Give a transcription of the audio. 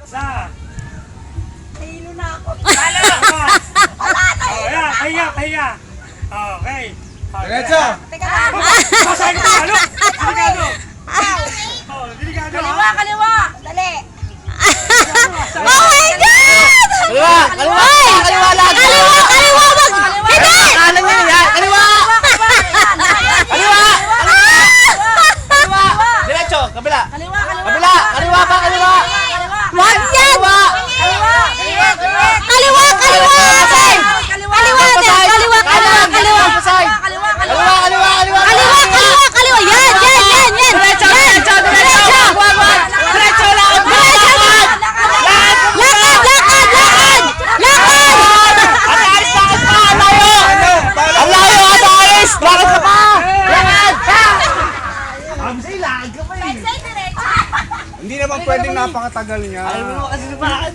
Sa. Nahilo na ako. Talo! Wala na Oh, yan. Pahinga, pahinga. Okay. Diretso! Teka lang. Masay ko talo! Delikado! Oh, delikado Kaliwa, ha? kaliwa. Dali. Oh my God! Kaliwa! Kaliwa! Kaliwa lang! Kaliwa! Kaliwa! Hindi! Kanan nyo yan! Kaliwa! Kaliwa! Kaliwa! Diretso! Kabila! Kaliwa, kaliwa. Kabila! Kaliwa pa! Kaliwa! Wag yan! Kaliwa! Kaliwa. Kaliwa! Kaliwa! Pasay! Kaliwa! Kaliwa! Kaliwa! Kaliwa! Pasay! Kaliwa, Kaliwa! Kaliwa! Kaliwa! Kaliwa! Kaliwa! Kaliwa! Yan! Yan! Yan! Yan! Diretso! Yan! Diretso! Diretso! Wag! Wag! Diretso lang! Lakad! Lakad! Lakad! Lakad! Atalis! Lakad pa! Ang layo! Ang layo! Atalis! Lakad ka pa! Lakad! Amsay! Lakad ka pa eh! Say diretso. Hindi naman pwedeng napakatagal niya. Ayaw mo kasi lumakad